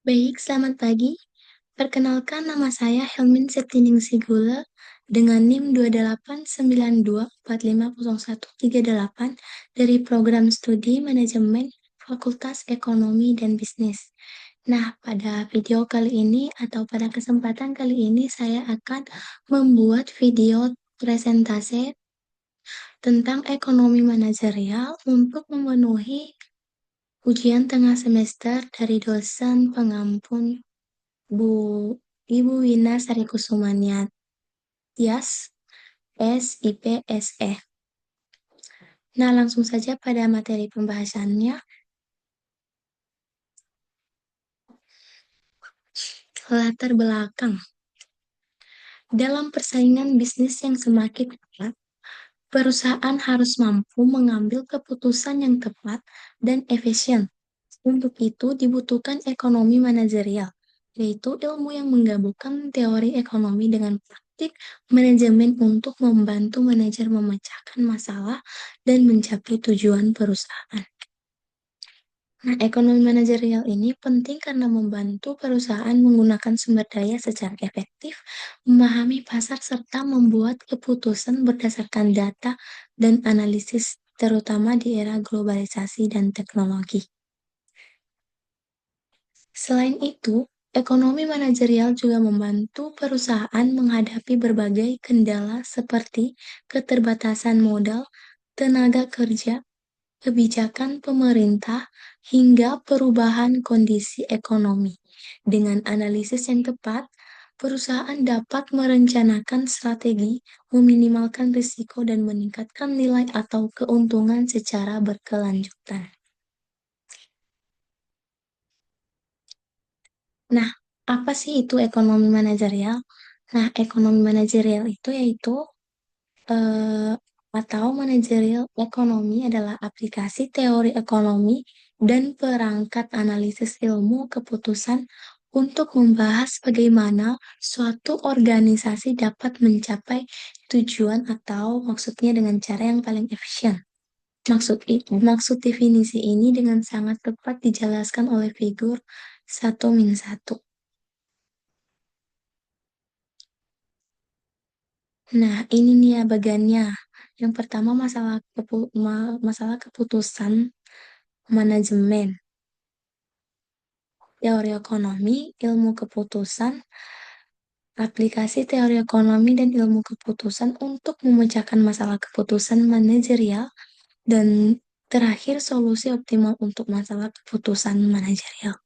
Baik, selamat pagi. Perkenalkan nama saya Helmin Septining Sigula dengan NIM 2892450138 dari Program Studi Manajemen Fakultas Ekonomi dan Bisnis. Nah, pada video kali ini atau pada kesempatan kali ini saya akan membuat video presentase tentang ekonomi manajerial untuk memenuhi ujian tengah semester dari dosen pengampun Bu Ibu Wina Sarikusumaniat, Tias, SIPSE. Nah, langsung saja pada materi pembahasannya. Latar belakang. Dalam persaingan bisnis yang semakin ketat, perusahaan harus mampu mengambil keputusan yang tepat dan efisien. Untuk itu dibutuhkan ekonomi manajerial, yaitu ilmu yang menggabungkan teori ekonomi dengan praktik manajemen untuk membantu manajer memecahkan masalah dan mencapai tujuan perusahaan. Nah, ekonomi manajerial ini penting karena membantu perusahaan menggunakan sumber daya secara efektif, memahami pasar, serta membuat keputusan berdasarkan data dan analisis, terutama di era globalisasi dan teknologi. Selain itu, ekonomi manajerial juga membantu perusahaan menghadapi berbagai kendala seperti keterbatasan modal, tenaga kerja, kebijakan pemerintah, hingga perubahan kondisi ekonomi. Dengan analisis yang tepat, perusahaan dapat merencanakan strategi, meminimalkan risiko, dan meningkatkan nilai atau keuntungan secara berkelanjutan. Nah, apa sih itu ekonomi manajerial? Nah, ekonomi manajerial itu yaitu eh, atau manajerial ekonomi adalah aplikasi teori ekonomi dan perangkat analisis ilmu keputusan untuk membahas bagaimana suatu organisasi dapat mencapai tujuan atau maksudnya dengan cara yang paling efisien. Maksud definisi ini dengan sangat tepat dijelaskan oleh figur 1-1. Nah, ini nih ya bagannya. Yang pertama masalah keputusan manajemen, teori ekonomi, ilmu keputusan, aplikasi teori ekonomi dan ilmu keputusan untuk memecahkan masalah keputusan manajerial, dan terakhir solusi optimal untuk masalah keputusan manajerial.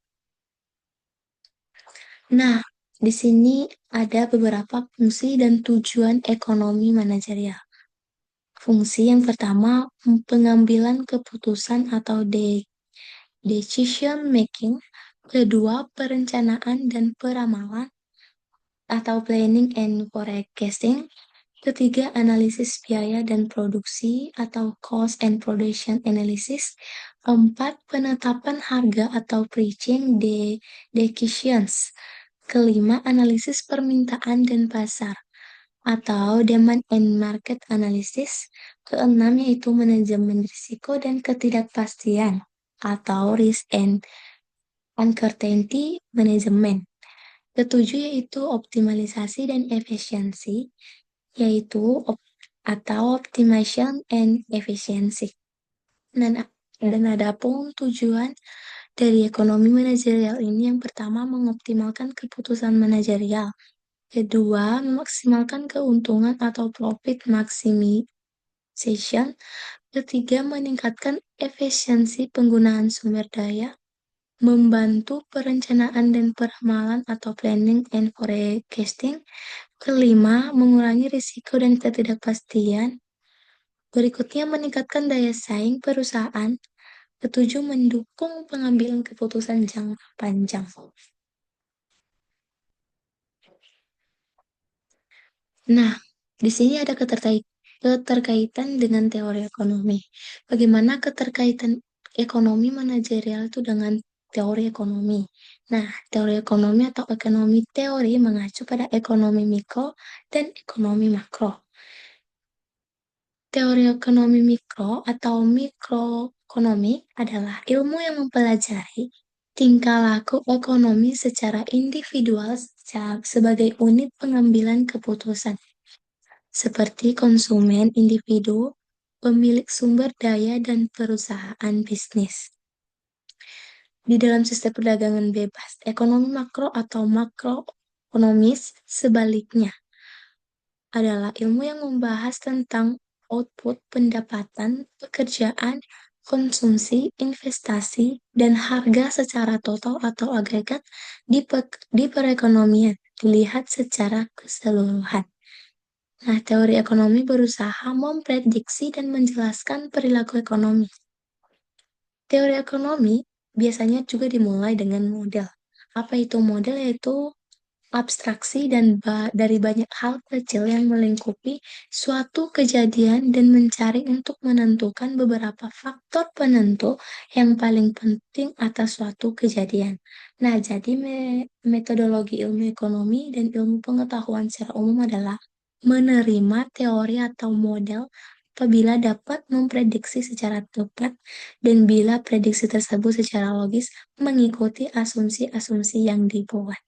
Nah, di sini ada beberapa fungsi dan tujuan ekonomi manajerial. Fungsi yang pertama, pengambilan keputusan atau decision making. Kedua, perencanaan dan peramalan atau planning and forecasting. Ketiga, analisis biaya dan produksi atau cost and production analysis. Keempat, penetapan harga atau pricing decisions. Kelima, analisis permintaan dan pasar atau demand and market analysis. Keenam, yaitu manajemen risiko dan ketidakpastian atau risk and uncertainty management. Ketujuh, yaitu optimalisasi dan efisiensi, yaitu atau optimization and efficiency. Dan ada pun tujuan dari ekonomi manajerial ini yang pertama mengoptimalkan keputusan manajerial. Kedua, memaksimalkan keuntungan atau profit maximization. Ketiga, meningkatkan efisiensi penggunaan sumber daya, membantu perencanaan dan peramalan atau planning and forecasting. Kelima, mengurangi risiko dan ketidakpastian. Berikutnya, meningkatkan daya saing perusahaan. Ketujuh, mendukung pengambilan keputusan jangka panjang. Nah, di sini ada keterkaitan dengan teori ekonomi. Bagaimana keterkaitan ekonomi manajerial itu dengan teori ekonomi? Nah, teori ekonomi atau ekonomi teori mengacu pada ekonomi mikro dan ekonomi makro. Teori ekonomi mikro atau mikroekonomi adalah ilmu yang mempelajari tingkah laku ekonomi secara individual sebagai unit pengambilan keputusan, seperti konsumen, individu, pemilik sumber daya, dan perusahaan bisnis. Di dalam sistem perdagangan bebas, ekonomi makro atau makroekonomis sebaliknya adalah ilmu yang membahas tentang output, pendapatan, pekerjaan, konsumsi, investasi, dan harga secara total atau agregat di perekonomian, dilihat secara keseluruhan. Nah, teori ekonomi berusaha memprediksi dan menjelaskan perilaku ekonomi. Teori ekonomi biasanya juga dimulai dengan model. Apa itu model? Yaitu abstraksi dari banyak hal kecil yang melingkupi suatu kejadian dan mencari untuk menentukan beberapa faktor penentu yang paling penting atas suatu kejadian. Nah, jadi metodologi ilmu ekonomi dan ilmu pengetahuan secara umum adalah menerima teori atau model apabila dapat memprediksi secara tepat dan bila prediksi tersebut secara logis mengikuti asumsi-asumsi yang dibuat.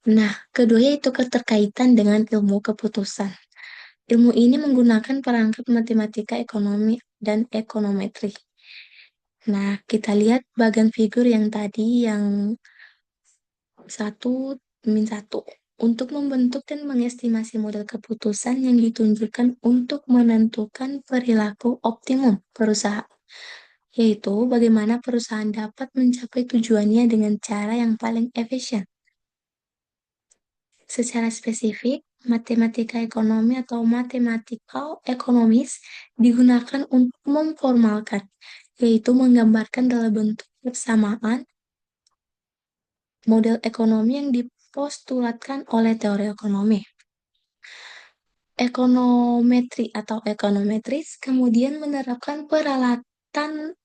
Nah, kedua yaitu keterkaitan dengan ilmu keputusan. Ilmu ini menggunakan perangkat matematika ekonomi dan ekonometri. Nah, kita lihat bagian figur yang tadi yang 1-1. Untuk membentuk dan mengestimasi model keputusan yang ditunjukkan untuk menentukan perilaku optimum perusahaan, yaitu bagaimana perusahaan dapat mencapai tujuannya dengan cara yang paling efisien. Secara spesifik, matematika ekonomi atau mathematical economics digunakan untuk memformalkan, yaitu menggambarkan dalam bentuk persamaan model ekonomi yang dipostulatkan oleh teori ekonomi. Ekonometri atau ekonometris kemudian menerapkan peralatan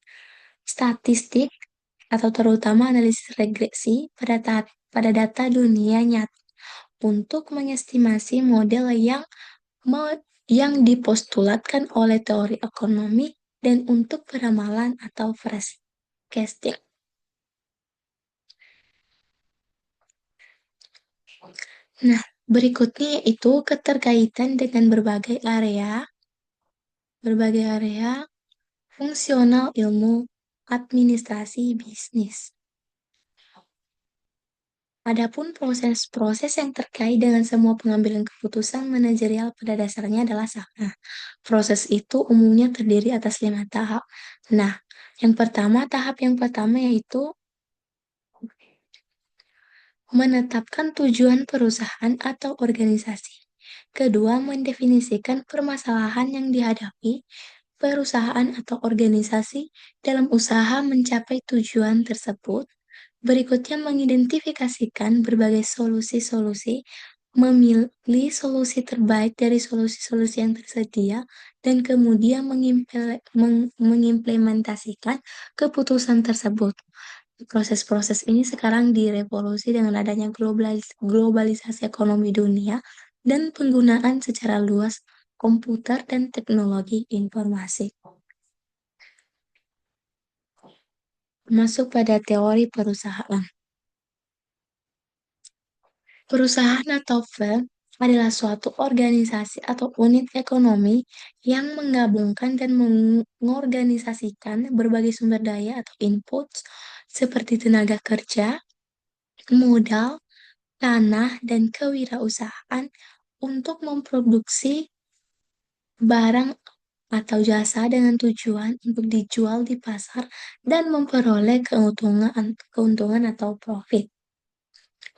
statistik atau terutama analisis regresi pada data dunia nyata untuk mengestimasi model yang dipostulatkan oleh teori ekonomi dan untuk peramalan atau forecasting. Nah, berikutnya yaitu keterkaitan dengan berbagai area fungsional ilmu administrasi bisnis. Adapun proses-proses yang terkait dengan semua pengambilan keputusan manajerial pada dasarnya adalah sama. Proses itu umumnya terdiri atas 5 tahap. Nah, tahap yang pertama yaitu menetapkan tujuan perusahaan atau organisasi. Kedua, mendefinisikan permasalahan yang dihadapi perusahaan atau organisasi dalam usaha mencapai tujuan tersebut. Berikutnya, mengidentifikasikan berbagai solusi-solusi, memilih solusi terbaik dari solusi-solusi yang tersedia, dan kemudian mengimplementasikan keputusan tersebut. Proses-proses ini sekarang direvolusi dengan adanya globalisasi ekonomi dunia dan penggunaan secara luas komputer dan teknologi informasi. Masuk pada teori perusahaan. Perusahaan atau firm adalah suatu organisasi atau unit ekonomi yang menggabungkan dan mengorganisasikan berbagai sumber daya atau input seperti tenaga kerja, modal, tanah, dan kewirausahaan untuk memproduksi barang atau jasa dengan tujuan untuk dijual di pasar dan memperoleh keuntungan atau profit.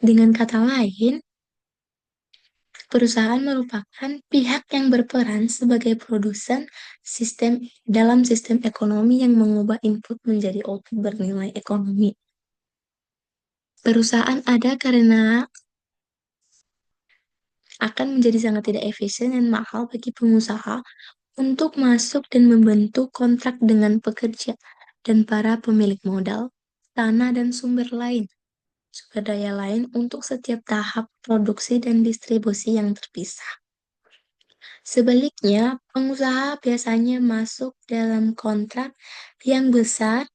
Dengan kata lain, perusahaan merupakan pihak yang berperan sebagai produsen dalam sistem ekonomi yang mengubah input menjadi output bernilai ekonomi. Perusahaan ada karena akan menjadi sangat tidak efisien dan mahal bagi pengusaha untuk masuk dan membentuk kontrak dengan pekerja dan para pemilik modal, tanah dan sumber daya lain untuk setiap tahap produksi dan distribusi yang terpisah. Sebaliknya, pengusaha biasanya masuk dalam kontrak yang besar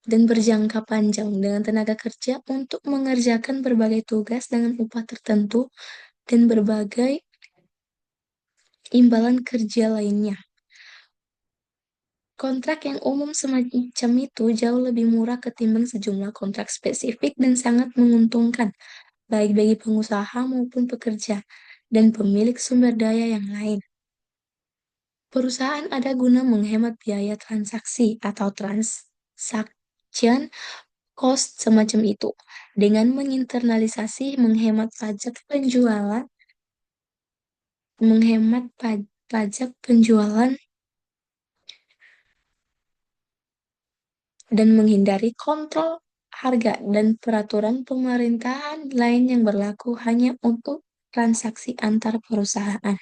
dan berjangka panjang dengan tenaga kerja untuk mengerjakan berbagai tugas dengan upah tertentu dan berbagai imbalan kerja lainnya. Kontrak yang umum semacam itu jauh lebih murah ketimbang sejumlah kontrak spesifik dan sangat menguntungkan, baik bagi pengusaha maupun pekerja dan pemilik sumber daya yang lain. Perusahaan ada guna menghemat biaya transaksi atau transaction cost semacam itu. Dengan menginternalisasi pajak penjualan dan menghindari kontrol harga dan peraturan pemerintahan lain yang berlaku hanya untuk transaksi antar perusahaan.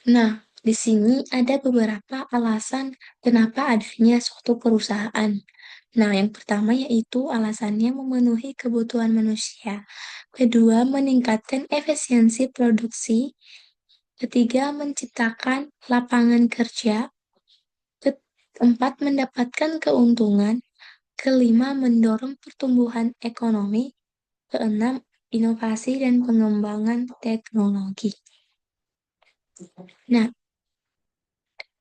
Nah, di sini ada beberapa alasan kenapa adanya suatu perusahaan. Nah, yang pertama yaitu alasannya memenuhi kebutuhan manusia. Kedua, meningkatkan efisiensi produksi. Ketiga, menciptakan lapangan kerja. Keempat, mendapatkan keuntungan. Kelima, mendorong pertumbuhan ekonomi. Keenam, inovasi dan pengembangan teknologi. Nah,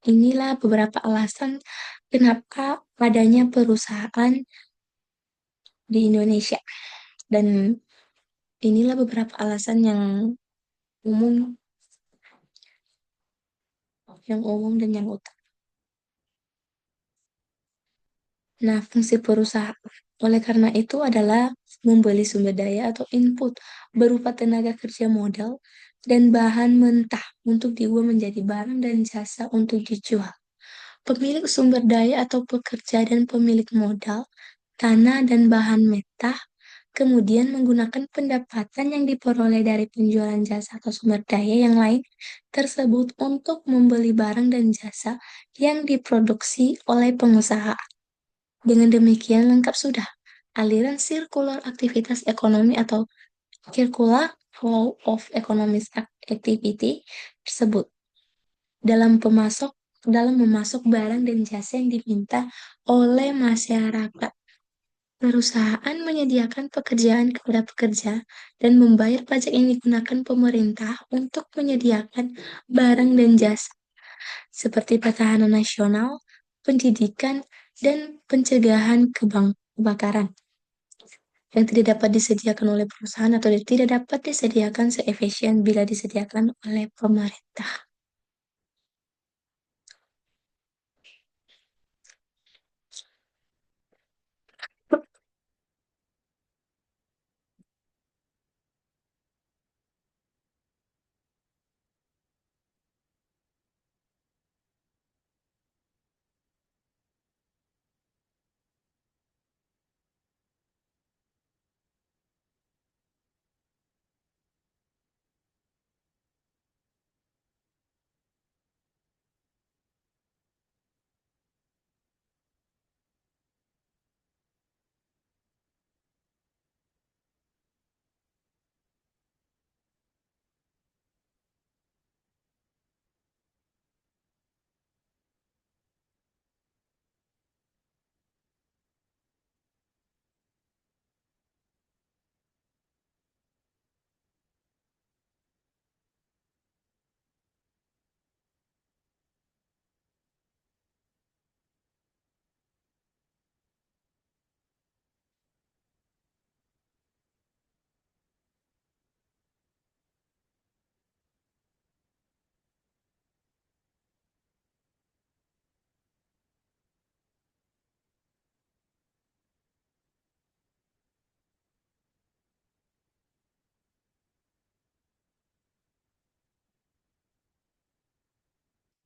inilah beberapa alasan kenapa adanya perusahaan di Indonesia. Dan inilah beberapa alasan umum, yang umum dan yang utama. Nah, fungsi perusahaan oleh karena itu adalah membeli sumber daya atau input berupa tenaga kerja modal dan bahan mentah untuk diubah menjadi barang dan jasa untuk dijual. Pemilik sumber daya atau pekerja dan pemilik modal, tanah dan bahan mentah, kemudian menggunakan pendapatan yang diperoleh dari penjualan jasa atau sumber daya yang lain tersebut untuk membeli barang dan jasa yang diproduksi oleh pengusaha. Dengan demikian lengkap sudah aliran sirkular aktivitas ekonomi atau circular flow of economic activity tersebut dalam dalam memasok barang dan jasa yang diminta oleh masyarakat. Perusahaan menyediakan pekerjaan kepada pekerja dan membayar pajak yang digunakan pemerintah untuk menyediakan barang dan jasa seperti pertahanan nasional, pendidikan, dan pencegahan kebakaran yang tidak dapat disediakan oleh perusahaan atau tidak dapat disediakan seefisien bila disediakan oleh pemerintah.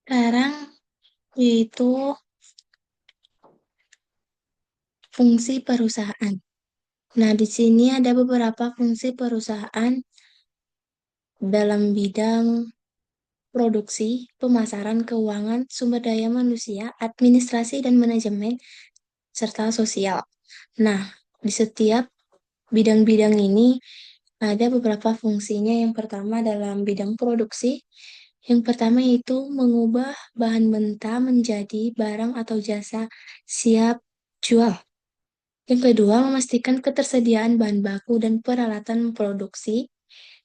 Sekarang yaitu fungsi perusahaan. Nah, di sini ada beberapa fungsi perusahaan dalam bidang produksi, pemasaran, keuangan, sumber daya manusia, administrasi dan manajemen, serta sosial. Nah, di setiap bidang-bidang ini Ada beberapa fungsinya. Yang pertama dalam bidang produksi. Yang pertama yaitu mengubah bahan mentah menjadi barang atau jasa siap jual. Yang kedua, memastikan ketersediaan bahan baku dan peralatan produksi.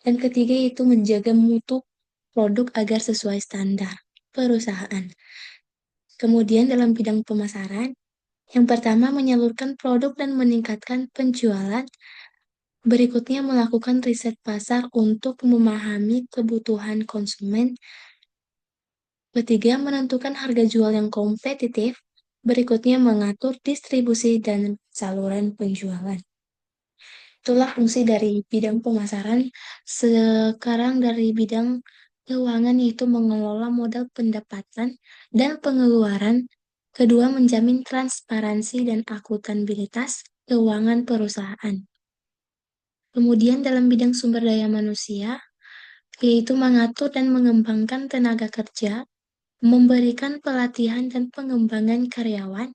Dan ketiga yaitu menjaga mutu produk agar sesuai standar perusahaan. Kemudian dalam bidang pemasaran, yang pertama menyalurkan produk dan meningkatkan penjualan. Berikutnya melakukan riset pasar untuk memahami kebutuhan konsumen. Ketiga, menentukan harga jual yang kompetitif. Berikutnya mengatur distribusi dan saluran penjualan. Itulah fungsi dari bidang pemasaran. Sekarang dari bidang keuangan yaitu mengelola modal pendapatan dan pengeluaran. Kedua, menjamin transparansi dan akuntabilitas keuangan perusahaan. Kemudian dalam bidang sumber daya manusia, yaitu mengatur dan mengembangkan tenaga kerja, memberikan pelatihan dan pengembangan karyawan,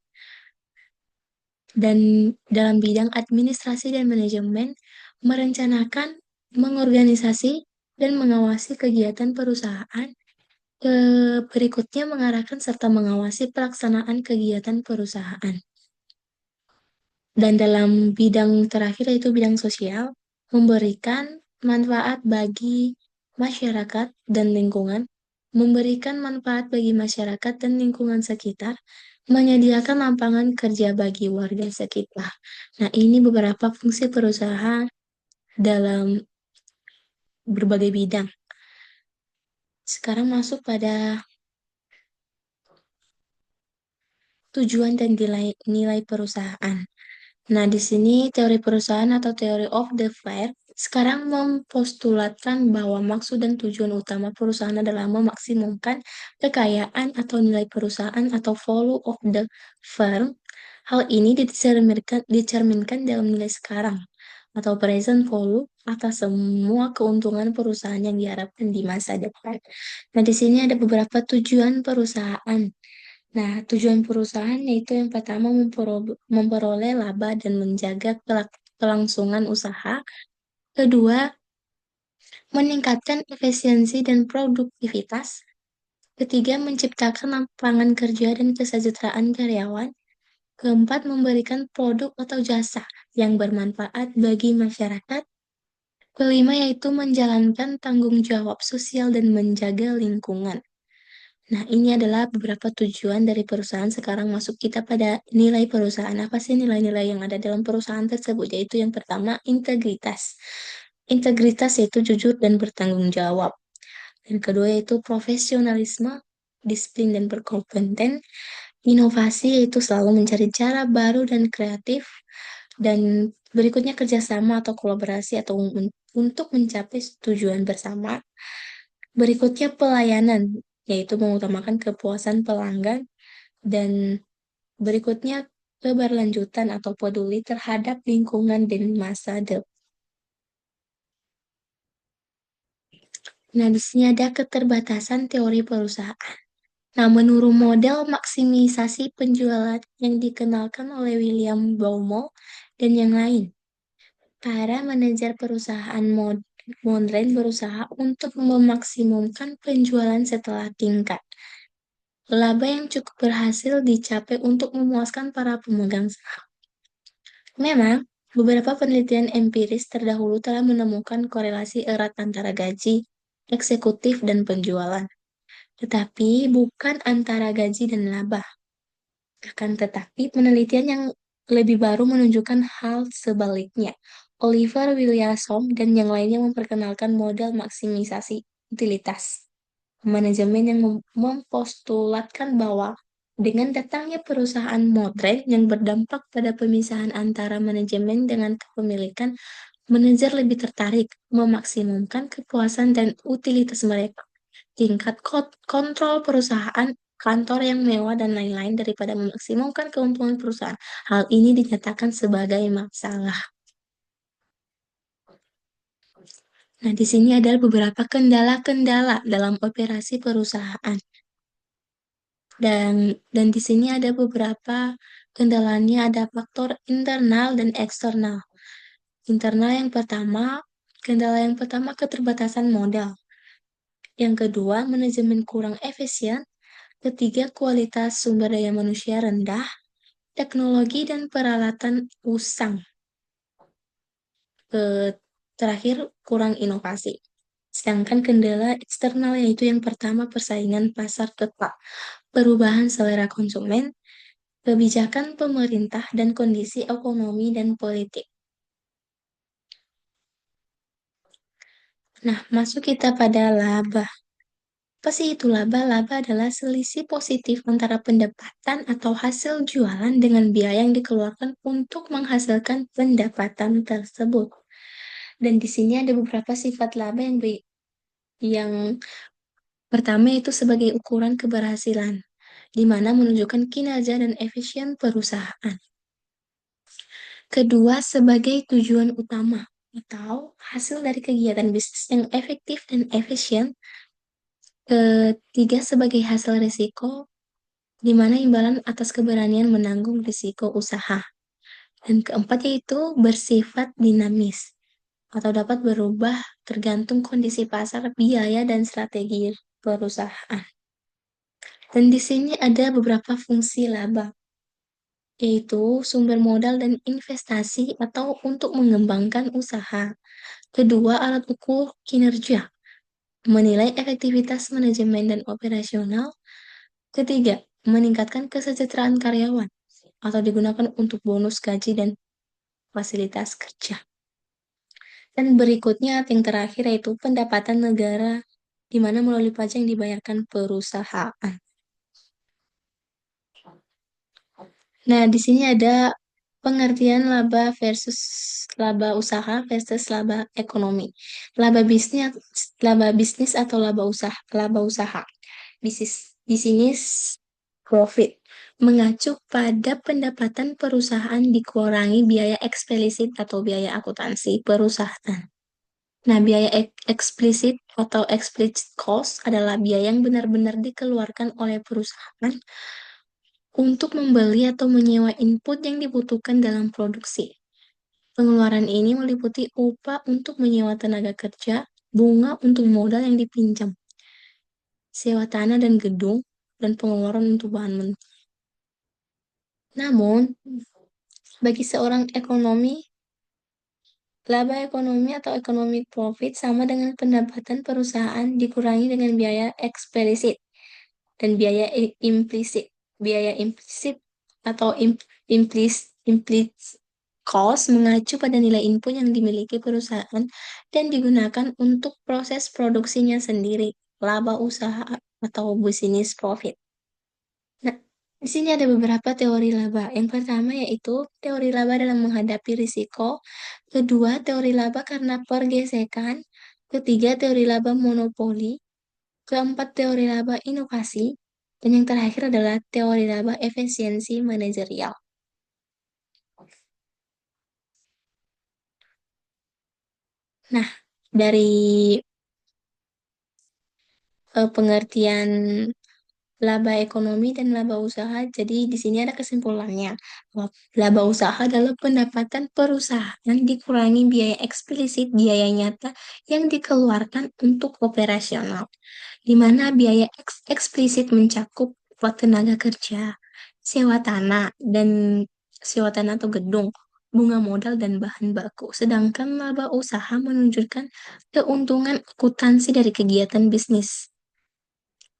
dan dalam bidang administrasi dan manajemen, merencanakan, mengorganisasi, dan mengawasi kegiatan perusahaan. Berikutnya mengarahkan serta mengawasi pelaksanaan kegiatan perusahaan. Dan dalam bidang terakhir yaitu bidang sosial, memberikan manfaat bagi masyarakat dan lingkungan, memberikan manfaat bagi masyarakat dan lingkungan sekitar, menyediakan lapangan kerja bagi warga sekitar. Nah, ini beberapa fungsi perusahaan dalam berbagai bidang. Sekarang masuk pada tujuan dan nilai perusahaan. Nah, di sini teori perusahaan atau teori of the firm sekarang mempostulatkan bahwa maksud dan tujuan utama perusahaan adalah memaksimumkan kekayaan atau nilai perusahaan atau value of the firm. Hal ini dicerminkan dalam nilai sekarang atau present value atas semua keuntungan perusahaan yang diharapkan di masa depan. Nah, di sini ada beberapa tujuan perusahaan. Nah, tujuan perusahaan yaitu yang pertama memperoleh laba dan menjaga kelangsungan usaha. Kedua, meningkatkan efisiensi dan produktivitas. Ketiga, menciptakan lapangan kerja dan kesejahteraan karyawan. Keempat, memberikan produk atau jasa yang bermanfaat bagi masyarakat. Kelima, yaitu menjalankan tanggung jawab sosial dan menjaga lingkungan. Nah, ini adalah beberapa tujuan dari perusahaan. Sekarang masuk kita pada nilai perusahaan. Apa sih nilai-nilai yang ada dalam perusahaan tersebut? Yaitu yang pertama, integritas. Integritas yaitu jujur dan bertanggung jawab. Dan kedua yaitu profesionalisme, disiplin dan berkompeten. Inovasi yaitu selalu mencari cara baru dan kreatif. Dan berikutnya kerjasama atau kolaborasi atau untuk mencapai tujuan bersama. Berikutnya pelayanan, yaitu mengutamakan kepuasan pelanggan. Dan berikutnya keberlanjutan atau peduli terhadap lingkungan dan masa depan. Nah, di sini ada keterbatasan teori perusahaan. Nah, menurut model maksimisasi penjualan yang dikenalkan oleh William Baumol dan yang lain, para manajer perusahaan modern berusaha untuk memaksimumkan penjualan setelah tingkat. Laba yang cukup berhasil dicapai untuk memuaskan para pemegang saham. Memang, beberapa penelitian empiris terdahulu telah menemukan korelasi erat antara gaji, eksekutif, dan penjualan. Tetapi bukan antara gaji dan laba. Akan tetapi penelitian yang lebih baru menunjukkan hal sebaliknya. Oliver Williamson dan yang lainnya memperkenalkan model maksimisasi utilitas manajemen yang mempostulatkan bahwa dengan datangnya perusahaan modern yang berdampak pada pemisahan antara manajemen dengan kepemilikan, manajer lebih tertarik memaksimumkan kepuasan dan utilitas mereka. Tingkat kontrol perusahaan, kantor yang mewah, dan lain-lain daripada memaksimumkan keuntungan perusahaan. Hal ini dinyatakan sebagai masalah. Nah, di sini ada beberapa kendala-kendala dalam operasi perusahaan. Dan di sini ada beberapa kendalanya, ada faktor internal dan eksternal. Internal yang pertama, Kendala yang pertama keterbatasan modal. Yang kedua, manajemen kurang efisien. Ketiga, kualitas sumber daya manusia rendah. Teknologi dan peralatan usang. Terakhir, kurang inovasi. Sedangkan kendala eksternal yaitu yang pertama persaingan pasar ketat, perubahan selera konsumen, kebijakan pemerintah, dan kondisi ekonomi dan politik. Nah, masuk kita pada laba. Apa sih itu laba? Laba adalah selisih positif antara pendapatan atau hasil jualan dengan biaya yang dikeluarkan untuk menghasilkan pendapatan tersebut. Dan di sini ada beberapa sifat laba yang pertama itu sebagai ukuran keberhasilan, di mana menunjukkan kinerja dan efisien perusahaan. Kedua, sebagai tujuan utama atau hasil dari kegiatan bisnis yang efektif dan efisien. Ketiga, sebagai hasil risiko, di mana imbalan atas keberanian menanggung risiko usaha. Dan keempat yaitu bersifat dinamis atau dapat berubah tergantung kondisi pasar, biaya, dan strategi perusahaan. Dan di sini ada beberapa fungsi laba, yaitu sumber modal dan investasi atau untuk mengembangkan usaha. Kedua, alat ukur kinerja, menilai efektivitas manajemen dan operasional. Ketiga, meningkatkan kesejahteraan karyawan atau digunakan untuk bonus gaji dan fasilitas kerja. Dan berikutnya yang terakhir yaitu pendapatan negara di mana melalui pajak yang dibayarkan perusahaan. Nah, di sini ada pengertian laba usaha versus laba ekonomi. Laba bisnis atau laba usaha. Di sini profit mengacu pada pendapatan perusahaan dikurangi biaya eksplisit atau biaya akuntansi perusahaan. Nah, biaya eksplisit atau explicit cost adalah biaya yang benar-benar dikeluarkan oleh perusahaan untuk membeli atau menyewa input yang dibutuhkan dalam produksi. Pengeluaran ini meliputi upah untuk menyewa tenaga kerja, bunga untuk modal yang dipinjam, sewa tanah dan gedung, dan pengeluaran untuk bahan mentah. Namun, bagi seorang ekonomi, laba ekonomi atau economic profit sama dengan pendapatan perusahaan dikurangi dengan biaya eksplisit dan biaya implisit. Biaya implisit atau implicit cost mengacu pada nilai input yang dimiliki perusahaan dan digunakan untuk proses produksinya sendiri, laba usaha atau business profit. Nah, di sini ada beberapa teori laba. Yang pertama yaitu teori laba dalam menghadapi risiko. Kedua, teori laba karena pergesekan. Ketiga, teori laba monopoli. Keempat, teori laba inovasi. Dan yang terakhir adalah teori laba efisiensi manajerial. Nah, dari pengertian laba ekonomi dan laba usaha. Jadi di sini ada kesimpulannya. Bahwa laba usaha adalah pendapatan perusahaan dikurangi biaya eksplisit, biaya nyata yang dikeluarkan untuk operasional, di mana biaya eksplisit mencakup tenaga kerja, sewa tanah dan sewa tanah atau gedung, bunga modal dan bahan baku. Sedangkan laba usaha menunjukkan keuntungan akuntansi dari kegiatan bisnis.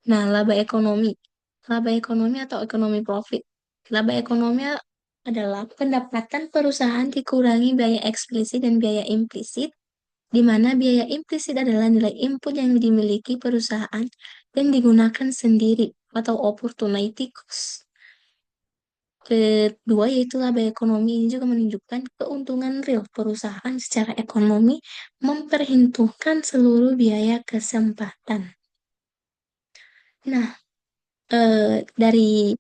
Nah, laba ekonomi atau ekonomi profit. Laba ekonomi adalah pendapatan perusahaan dikurangi biaya eksplisit dan biaya implisit, di mana biaya implisit adalah nilai input yang dimiliki perusahaan dan digunakan sendiri atau opportunity cost. Kedua, yaitu laba ekonomi ini juga menunjukkan keuntungan real perusahaan secara ekonomi memperhitungkan seluruh biaya kesempatan. Nah, dari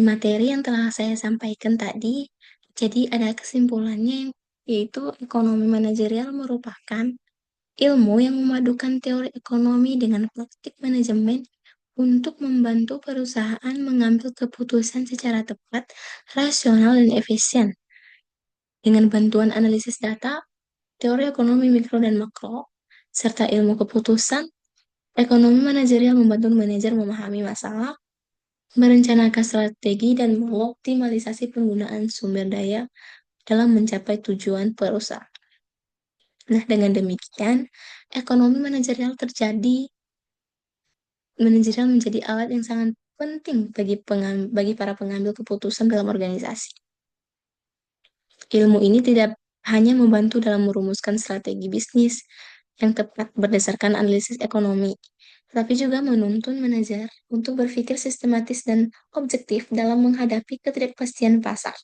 materi yang telah saya sampaikan tadi, jadi ada kesimpulannya yaitu ekonomi manajerial merupakan ilmu yang memadukan teori ekonomi dengan praktik manajemen untuk membantu perusahaan mengambil keputusan secara tepat, rasional, dan efisien. Dengan bantuan analisis data, teori ekonomi mikro dan makro, serta ilmu keputusan, ekonomi manajerial membantu manajer memahami masalah, merencanakan strategi, dan mengoptimalisasi penggunaan sumber daya dalam mencapai tujuan perusahaan. Nah, dengan demikian, ekonomi manajerial menjadi alat yang sangat penting bagi para pengambil keputusan dalam organisasi. Ilmu ini tidak hanya membantu dalam merumuskan strategi bisnis yang tepat berdasarkan analisis ekonomi, tetapi juga menuntun manajer untuk berpikir sistematis dan objektif dalam menghadapi ketidakpastian pasar.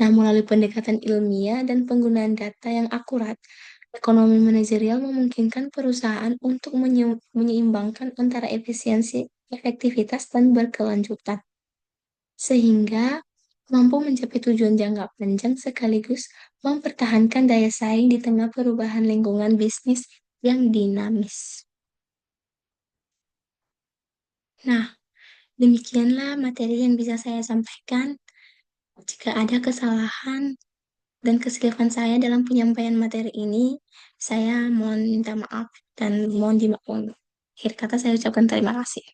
Nah, melalui pendekatan ilmiah dan penggunaan data yang akurat, ekonomi manajerial memungkinkan perusahaan untuk menyeimbangkan antara efisiensi, efektivitas, dan berkelanjutan, sehingga mampu mencapai tujuan jangka panjang sekaligus mempertahankan daya saing di tengah perubahan lingkungan bisnis yang dinamis. Nah, demikianlah materi yang bisa saya sampaikan. Jika ada kesalahan dan kesilapan saya dalam penyampaian materi ini, saya mohon minta maaf dan mohon dimaklumi. Akhir kata saya ucapkan terima kasih.